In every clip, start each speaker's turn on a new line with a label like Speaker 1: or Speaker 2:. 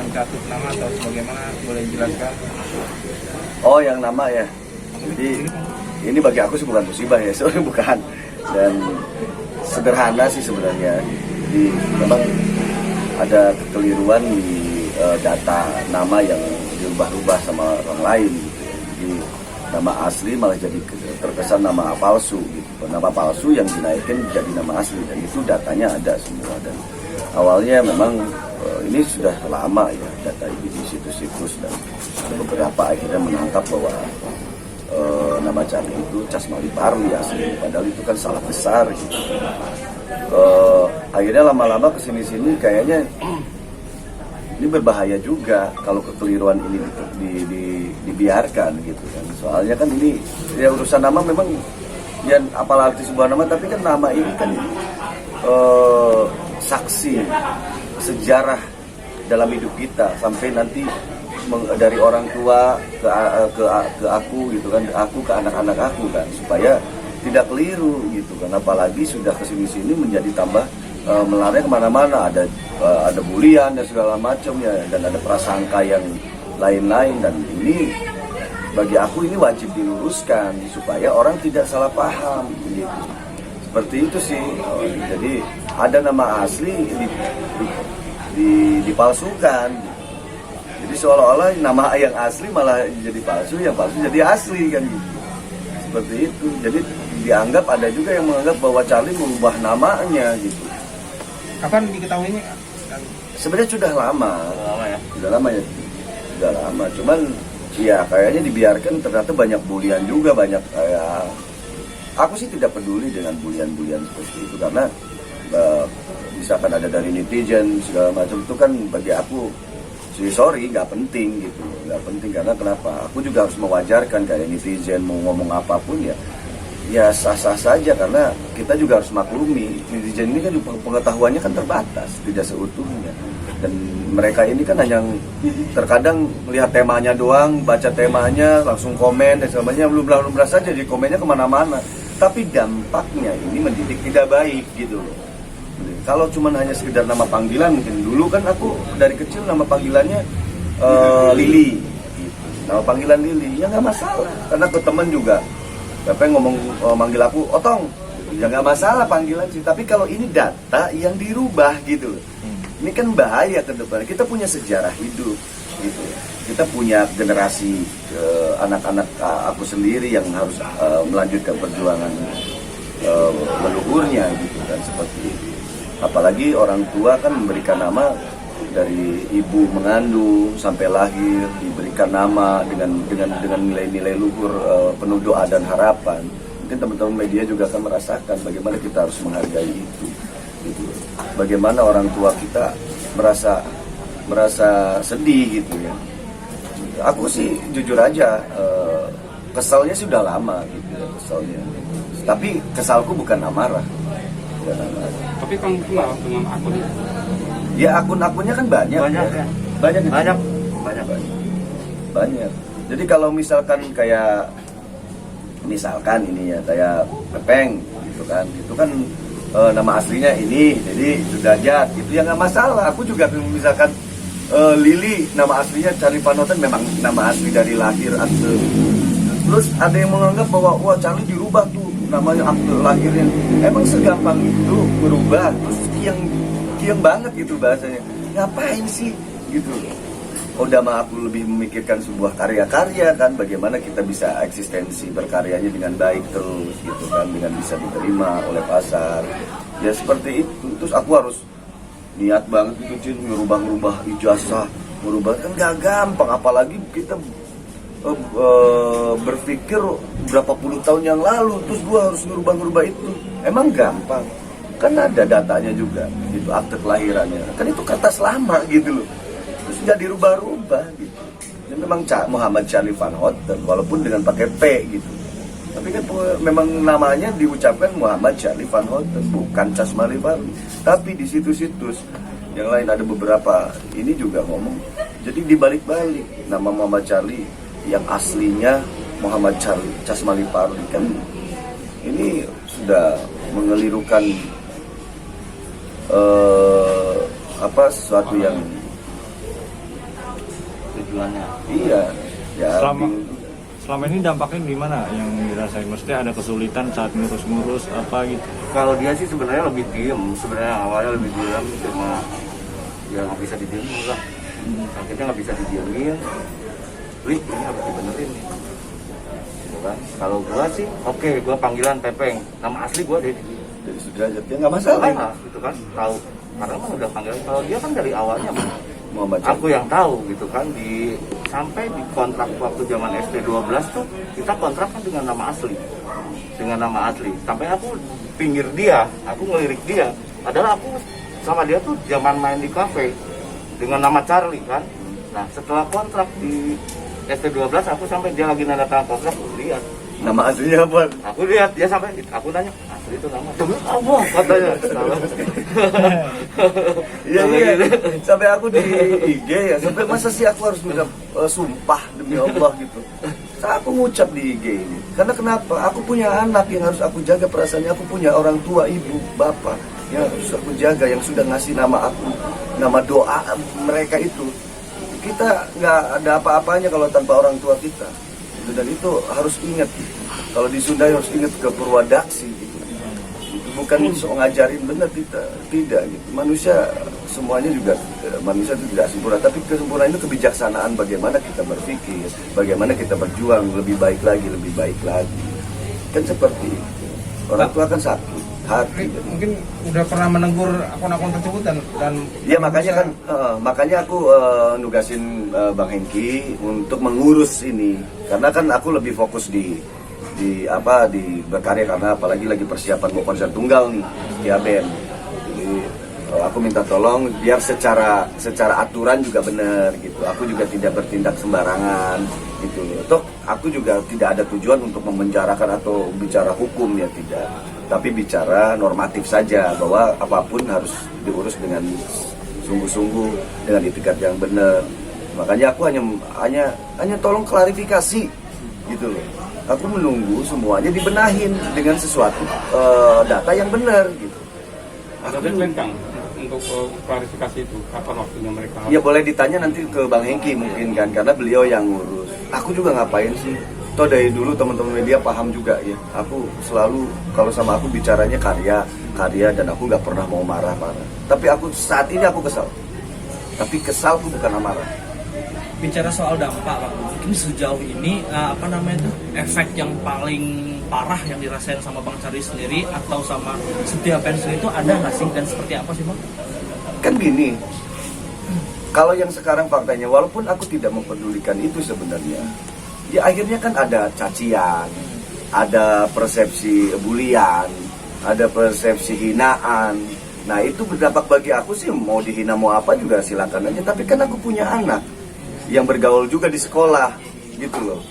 Speaker 1: mencatut nama atau bagaimana, boleh dijelaskan?
Speaker 2: Oh, yang nama ya. Jadi ini bagi aku sih bukan musibah ya, soalnya bukan. Dan sederhana sih sebenarnya. Jadi memang ada kekeliruan di data nama yang dirubah-rubah sama orang lain gitu. Jadi nama asli malah jadi terkesan nama palsu gitu. Nama palsu yang dinaikin jadi nama asli, dan itu datanya ada semua. Dan awalnya memang ini sudah lama ya data ini di situs-situs, dan beberapa akhirnya menangkap bahwa nama Charlie itu Casmali Parli asli, padahal itu kan salah besar gitu. Akhirnya lama-lama kesini-sini kayaknya ini berbahaya juga kalau kekeliruan ini dibiarkan gitu kan. Soalnya kan ini ya urusan nama memang ya, apalagi sebuah nama, tapi kan nama ini kan saksi sejarah dalam hidup kita sampai nanti dari orang tua ke aku gitu kan, aku ke anak-anak aku kan, supaya tidak keliru gitu kan. Apalagi sudah kesini-sini menjadi tambah melarnya kemana-mana, ada bulian dan segala macam ya, dan ada prasangka yang lain-lain. Dan ini bagi aku ini wajib diluruskan supaya orang tidak salah paham gitu. Seperti itu sih. Jadi ada nama asli dipalsukan. Jadi seolah-olah nama yang asli malah jadi palsu, yang palsu jadi asli kan gitu. Seperti itu. Jadi dianggap, ada juga yang menganggap bahwa Charlie mengubah namanya gitu.
Speaker 1: Kapan diketahuinya?
Speaker 2: Sebenarnya sudah lama.
Speaker 1: Ya.
Speaker 2: Sudah lama ya. Sudah lama. Cuman ya kayaknya dibiarkan, ternyata banyak bulian juga, banyak kayak aku sih tidak peduli dengan bulian-bulian seperti itu, karena misalkan ada dari netizen segala macam, itu kan bagi aku sorry nggak penting gitu, nggak penting. Karena kenapa? Aku juga harus mewajarkan kayak netizen mau ngomong apapun ya sah-sah saja, karena kita juga harus maklumi netizen ini kan pengetahuannya kan terbatas, tidak seutuhnya. Dan mereka ini kan hanya terkadang melihat temanya doang, baca temanya langsung komen dan sebagainya, belum saja jadi komennya kemana-mana. Tapi dampaknya ini mendidik tidak baik gitu loh. Kalau cuma hanya sekedar nama panggilan, mungkin dulu kan aku dari kecil nama panggilannya Lili gitu. Nama panggilan Lili ya nggak masalah, karena ke temen juga siapa yang ngomong manggil aku Otong ya nggak masalah panggilan sih. Tapi kalau ini data yang dirubah gitu loh, ini kan bahaya ke depan. Kita punya sejarah hidup gitu, kita punya generasi anak-anak aku sendiri yang harus melanjutkan perjuangan leluhurnya gitu kan, seperti itu. Apalagi orang tua kan memberikan nama dari ibu mengandung sampai lahir, diberikan nama dengan nilai-nilai luhur penuh doa dan harapan. Mungkin teman-teman media juga akan merasakan bagaimana kita harus menghargai itu gitu. Bagaimana orang tua kita merasa sedih gitu ya. Aku sih jujur aja kesalnya sudah lama gitu ya, kesalnya. Tapi kesalku bukan amarah.
Speaker 1: Tapi kamu kenal dengan akun?
Speaker 2: Ya akun-akunnya kan banyak. Banyak. Jadi kalau misalkan misalkan ini ya kayak Pepeng gitu kan, itu kan nama aslinya ini, jadi Sudrajat gitu ya nggak masalah. Aku juga misalkan Lili nama aslinya Charlie Van Houten, memang nama asli dari lahir akte. Terus ada yang menganggap bahwa wah Charlie dirubah tuh namanya akte lahirnya. Emang segampang itu berubah? Terus kiang banget gitu bahasanya. Ngapain sih gitu? Udah mah aku lebih memikirkan sebuah karya-karya kan, bagaimana kita bisa eksistensi berkaryanya dengan baik terus gitu kan, dengan bisa diterima oleh pasar. Ya seperti itu. Terus aku harus niat banget gitu merubah ijazah, merubah kan gak gampang, apalagi kita berpikir berapa puluh tahun yang lalu, terus gua harus merubah itu. Emang gampang? Kan ada datanya juga, itu akte kelahirannya. Kan itu kertas lama gitu loh. Terus nggak dirubah-rubah gitu. Dan memang Muhammad Charlie Van Houten, walaupun dengan pakai P gitu. Tapi kan memang namanya diucapkan Muhammad Charlie Van Houten, bukan Casmali Parli. Tapi di situs-situs yang lain ada beberapa ini juga ngomong. Jadi dibalik-balik nama Muhammad Charlie yang aslinya Muhammad Charlie Casmali Parli, kan ini sudah mengelirukan sesuatu yang
Speaker 3: tujuannya.
Speaker 2: Iya. Ya,
Speaker 4: Selama ini dampaknya gimana yang dirasain? Maksudnya ada kesulitan saat ngurus-ngurus apa gitu?
Speaker 3: Kalau dia sih sebenarnya lebih diem, sebenarnya awalnya lebih diem, cuma ya nggak bisa didiemin lah. Akhirnya nggak bisa didiemin, ini harus dibenerin nih. Gitu kan? Kalau gua sih, oke, gua panggilan Pepeng, nama asli gua Dedi.
Speaker 2: Jadi Sudrajat ya nggak masalah.
Speaker 3: Nah, gitu kan, tahu. Karena kan udah panggilan. Kalau dia kan dari awalnya,
Speaker 2: Muhammad
Speaker 3: aku yang tahu gitu kan, sampai di kontrak waktu zaman SD 12 tuh kita kontrak kan dengan nama asli. Dengan nama asli. Sampai aku pinggir dia, aku ngelirik dia. Padahal aku sama dia tuh zaman main di kafe dengan nama Charlie kan. Nah, setelah kontrak di SD 12 aku sampai dia lagi nanda tangan kontrak, aku lihat.
Speaker 2: Nama aslinya apa?
Speaker 3: Aku lihat dia sampai, aku tanya, asli itu nama demi Allah katanya.
Speaker 2: Iya iya. Sampai aku di IG ya, sampai masa sih aku harus minta sumpah demi Allah gitu. Aku ngucap di IG ini. Karena kenapa? Aku punya anak yang harus aku jaga perasaannya. Aku punya orang tua, ibu, bapak yang harus aku jaga, yang sudah ngasih nama aku, nama doa mereka itu. Kita nggak ada apa-apanya kalau tanpa orang tua kita. Dan itu harus ingat. Kalau di Sunda harus ingat ke Purwadaksi gitu. Itu bukan sok ngajarin benar tidak gitu. Manusia semuanya juga manusia itu tidak sempurna, tapi kesempurnaan itu kebijaksanaan bagaimana kita berpikir, bagaimana kita berjuang lebih baik lagi. Kan seperti itu. Orang tua kan sakit hati.
Speaker 1: Mungkin udah pernah menegur akun-akun tersebut dan
Speaker 2: ya makanya kan makanya aku nugasin Bang Hengki untuk mengurus ini, karena kan aku lebih fokus di berkarya, karena apalagi lagi persiapan mau konser tunggal nih di band. Jadi aku minta tolong biar secara aturan juga benar gitu. Aku juga tidak bertindak sembarangan gitu. Toh aku juga tidak ada tujuan untuk memenjarakan atau bicara hukum, ya tidak. Tapi bicara normatif saja, bahwa apapun harus diurus dengan sungguh-sungguh, dengan itikat yang benar. Makanya aku hanya tolong klarifikasi gitu loh. Aku menunggu semuanya dibenahin dengan sesuatu data yang benar gitu.
Speaker 1: ada deadline Kang untuk klarifikasi itu, kapan waktunya mereka?
Speaker 2: Ya boleh ditanya nanti ke Bang Hengki mungkin kan, karena beliau yang ngurus. Aku juga ngapain sih? Toh dari dulu teman-teman media paham juga ya. Aku selalu kalau sama aku bicaranya karya dan aku nggak pernah mau marah-marah. Tapi aku saat ini aku kesal. Tapi kesalku bukan amarah.
Speaker 5: Bicara soal dampak, Bang, mungkin sejauh ini efek yang paling parah yang dirasain sama Bang Charlie sendiri atau sama setiap fans itu ada nggak sih, dan seperti apa sih, Bang?
Speaker 2: Kan gini, kalau yang sekarang faktanya, walaupun aku tidak mempedulikan itu sebenarnya, ya akhirnya kan ada cacian, ada persepsi bulian, ada persepsi hinaan. Nah itu berdampak bagi aku sih, mau dihina mau apa juga silakan aja. Tapi kan aku punya anak yang bergaul juga di sekolah gitu loh.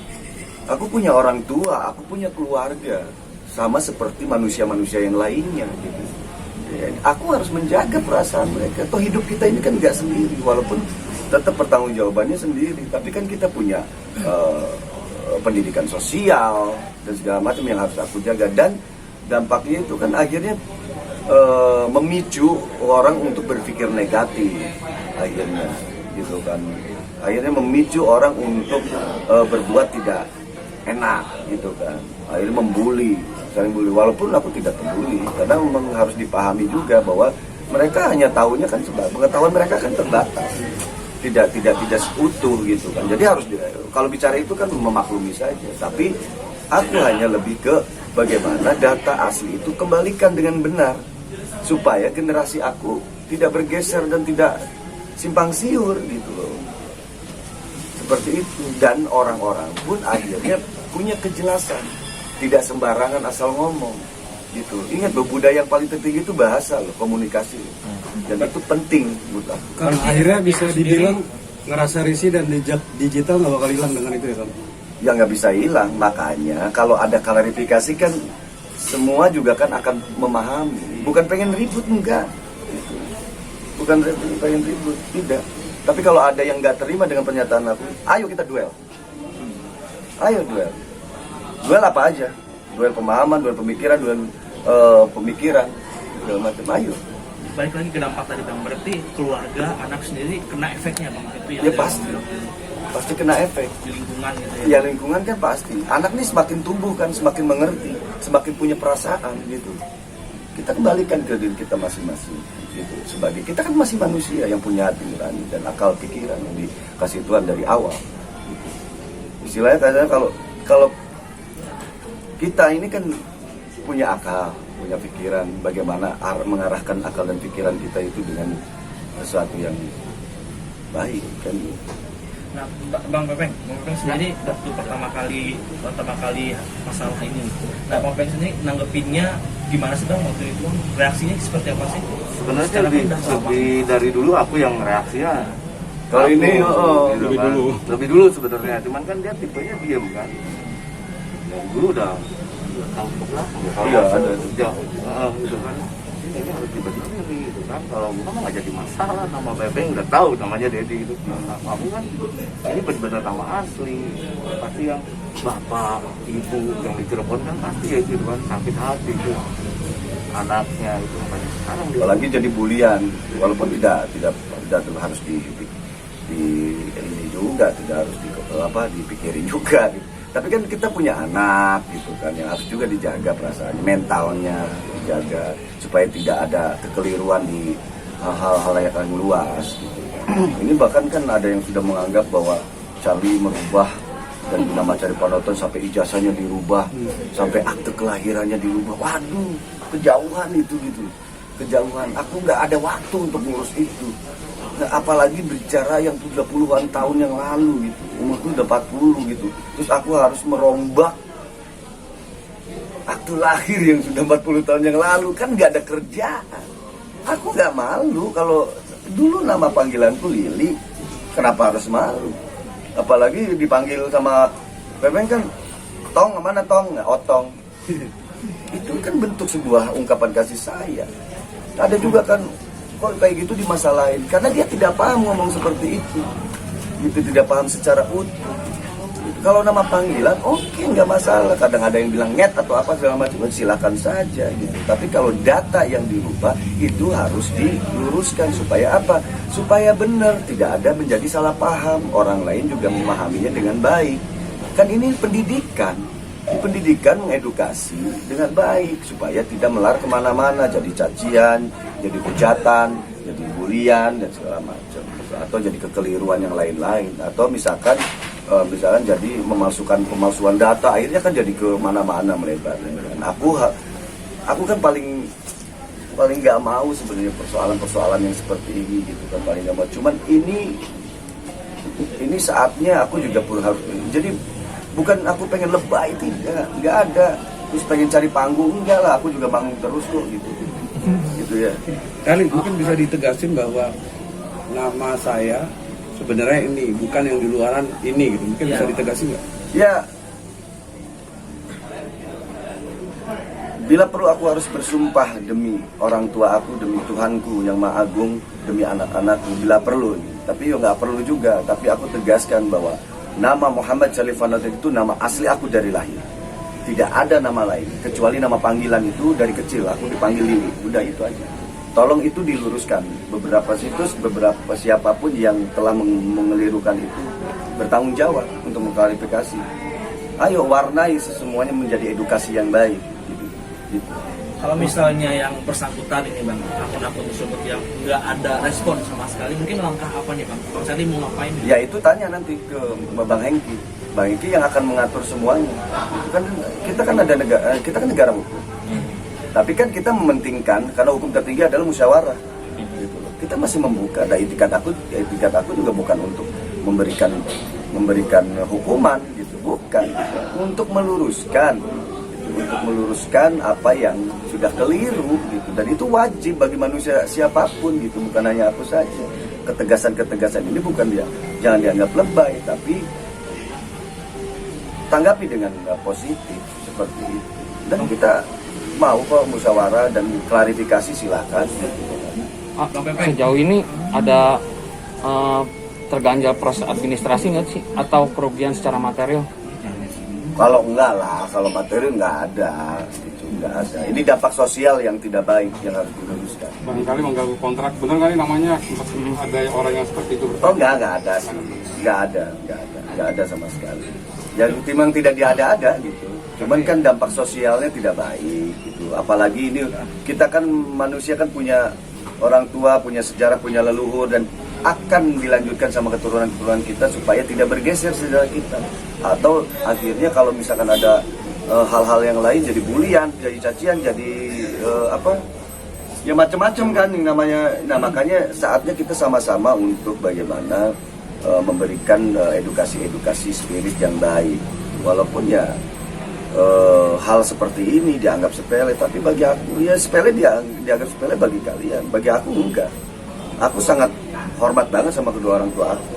Speaker 2: Aku punya orang tua, aku punya keluarga, sama seperti manusia-manusia yang lainnya gitu. Ya, aku harus menjaga perasaan mereka. Toh hidup kita ini kan nggak sendiri, walaupun tetap pertanggungjawabannya sendiri. Tapi kan kita punya pendidikan sosial dan segala macam yang harus aku jaga. Dan dampaknya itu kan akhirnya memicu orang untuk berpikir negatif akhirnya gitu kan. Akhirnya memicu orang untuk berbuat tidak enak gitu kan. Akhirnya membuli, saling bully. Walaupun aku tidak peduli, karena memang harus dipahami juga bahwa mereka hanya tahunya kan pengetahuan mereka kan terbatas, tidak seutuh gitu kan. Jadi harus kalau bicara itu kan memaklumi saja. Tapi aku hanya lebih ke bagaimana data asli itu kembalikan dengan benar, supaya generasi aku tidak bergeser dan tidak simpang siur gitu loh. Seperti itu. Dan orang-orang pun akhirnya punya kejelasan, tidak sembarangan asal ngomong gitu. Ingat bahwa budaya yang paling penting itu bahasa loh, komunikasi loh. Dan itu penting menurut aku.
Speaker 6: Kan akhirnya bisa dibilang ngerasa risih dan digital nggak bakal hilang dengan itu ya kan?
Speaker 2: Ya nggak bisa hilang. Makanya kalau ada klarifikasi kan semua juga kan akan memahami. Bukan pengen ribut, enggak gitu. Bukan pengen ribut, tidak. Tapi kalau ada yang nggak terima dengan pernyataan aku, ayo kita duel. Ayo duel. Duel apa aja? Duel pemahaman, duel pemikiran, duel pemikiran, segala macam. Ayo.
Speaker 5: Balik lagi ke dampak tadi, Bang. Berarti keluarga, anak sendiri kena efeknya, Bang. Itu yang
Speaker 2: Ya pasti. pasti kena efek.
Speaker 5: di lingkungan gitu ya.
Speaker 2: Ya lingkungan kan pasti. Anak nih semakin tumbuh kan, semakin mengerti, semakin punya perasaan gitu. Kita kembalikan ke diri kita masing-masing gitu. Sebagai kita kan masih manusia yang punya hati nurani dan akal pikiran yang dikasih Tuhan dari awal. Gitu. Istilahnya kadang kalau kita ini kan punya akal, punya pikiran, bagaimana mengarahkan akal dan pikiran kita itu dengan sesuatu yang baik kan.
Speaker 5: Nah, Bang Pepeng sendiri waktu pertama kali masalah ini, nah Bang Pepeng sendiri nanggepinnya gimana sih Bang waktu itu? Reaksinya seperti apa sih?
Speaker 3: Sebenarnya
Speaker 5: Secara
Speaker 3: lebih
Speaker 5: mudah,
Speaker 3: dari dulu aku yang reaksinya.
Speaker 2: Kalau ini,
Speaker 3: gitu
Speaker 1: lebih
Speaker 3: kan.
Speaker 1: dulu.
Speaker 3: Lebih dulu sebenarnya, cuman kan dia tipenya diem kan. Dari dulu udah tahun ke belakang.
Speaker 2: Iya, ada.
Speaker 3: Gitu kan. Ini harus dibenerin nih, gitu kan. Kalau gua mah nggak jadi masalah, nama Bebeng udah tahu namanya Dedi itu. Nah, kamu kan ini benar-benar nama asli. Pasti yang bapak, ibu yang di Cirebon kan pasti ya gitu kan sakit hati itu anaknya itu banyak sekarang.
Speaker 2: Apalagi jadi bulian, walaupun tidak harus di ini juga, tidak harus dipikirin juga gitu. Tapi kan kita punya anak gitu kan yang harus juga dijaga perasaannya, mentalnya dijaga supaya tidak ada kekeliruan di hal-hal yang luas gitu. Ini bahkan kan ada yang sudah menganggap bahwa Charlie merubah dan nama Charlie Panonton sampai ijazahnya dirubah, sampai akte kelahirannya dirubah. Waduh, kejauhan itu gitu. Kejauhan. Aku nggak ada waktu untuk ngurus itu. Nah, apalagi bicara yang 30-an tahun yang lalu gitu. Umurku udah 40 gitu. Terus aku harus merombak akte lahir yang sudah 40 tahun yang lalu. Kan nggak ada kerjaan. Aku nggak malu kalau dulu nama panggilanku Lili. Kenapa harus malu? Apalagi dipanggil sama Pepeng kan Tong, mana Tong? Nggak, Otong. Itu kan bentuk sebuah ungkapan kasih sayang. Ada juga kan kok kayak gitu dimasalahin karena dia tidak paham ngomong seperti itu. Gitu, tidak paham secara utuh. Gitu. Kalau nama panggilan oke, nggak masalah. Kadang ada yang bilang nget atau apa segala macam, silakan saja gitu. Tapi kalau data yang dirubah itu harus diluruskan supaya apa? Supaya benar, tidak ada menjadi salah paham. Orang lain juga memahaminya dengan baik. Kan ini pendidikan. Pendidikan mengedukasi dengan baik supaya tidak melar kemana-mana, jadi cacian, jadi hujatan, jadi bulian dan segala macam, atau jadi kekeliruan yang lain-lain, atau misalkan jadi pemalsuan data, akhirnya kan jadi ke mana-mana melebar. Dan aku kan paling nggak mau sebenarnya persoalan yang seperti ini gitu kan, paling nggak mau. Cuman ini saatnya aku juga harus jadi. Bukan aku pengen lebay, nggak ada. Terus pengen cari panggung, enggak lah. Aku juga manggung terus kok gitu. Gitu ya.
Speaker 6: Kali mungkin bisa ditegasin bahwa nama saya sebenarnya ini, bukan yang di luaran ini gitu. Mungkin bisa ditegasin nggak?
Speaker 2: Ya. Bila perlu aku harus bersumpah demi orang tua aku, demi Tuhanku yang Maha Agung, demi anak-anakku. Bila perlu. Tapi nggak perlu juga. Tapi aku tegaskan bahwa nama Muhammad Charlie Panonton itu nama asli aku dari lahir. Tidak ada nama lain kecuali nama panggilan itu dari kecil aku dipanggil Lili. Udah itu aja. Tolong itu diluruskan. Beberapa situs, beberapa siapapun yang telah mengelirukan itu bertanggung jawab untuk mengklarifikasi. Ayo warnai semuanya menjadi edukasi yang baik. Gitu.
Speaker 5: Kalau misalnya yang bersangkutan ini Bang, akun-akun tersebut yang nggak ada respon sama sekali, mungkin langkah apa nih Bang? Bang Charlie mau ngapain?
Speaker 2: Ya itu tanya nanti ke Bang Hengki. Bang Hengki yang akan mengatur semuanya. Itu kan kita kan negara hukum. Tapi kan kita mementingkan karena hukum tertinggi adalah musyawarah. Gitu. Kita masih membuka. Dan etikat aku juga bukan untuk memberikan hukuman gitu, bukan. Untuk meluruskan. Untuk meluruskan apa yang sudah keliru gitu, dan itu wajib bagi manusia siapapun gitu, bukan hanya aku saja. Ketegasan ini bukan jangan dianggap lebay, tapi tanggapi dengan positif seperti itu. Dan kita mau kok musyawarah dan klarifikasi silakan.
Speaker 1: Sejauh ini ada terganjal proses administrasi nggak sih atau kerugian secara material?
Speaker 2: Kalau enggak lah, kalau materi enggak ada gitu. nggak ada. Ini dampak sosial yang tidak baik yang harus diluruskan.
Speaker 1: Barangkali mengganggu kontrak. Benar kali namanya ada orang yang seperti itu?
Speaker 2: Oh nggak ada sih, nggak ada sama sekali. Yang memang tidak diada-ada gitu. Cuman kan dampak sosialnya tidak baik gitu. Apalagi ini kita kan manusia kan punya orang tua, punya sejarah, punya leluhur, dan akan dilanjutkan sama keturunan-keturunan kita supaya tidak bergeser sejarah kita. Atau akhirnya kalau misalkan ada hal-hal yang lain jadi bulian, jadi cacian, jadi ya macam-macam kan yang namanya. Nah makanya saatnya kita sama-sama untuk bagaimana memberikan edukasi spirit yang baik. Walaupun ya hal seperti ini dianggap sepele, tapi bagi aku ya sepele, dianggap sepele bagi kalian, bagi aku enggak. Aku sangat hormat banget sama kedua orang tua aku.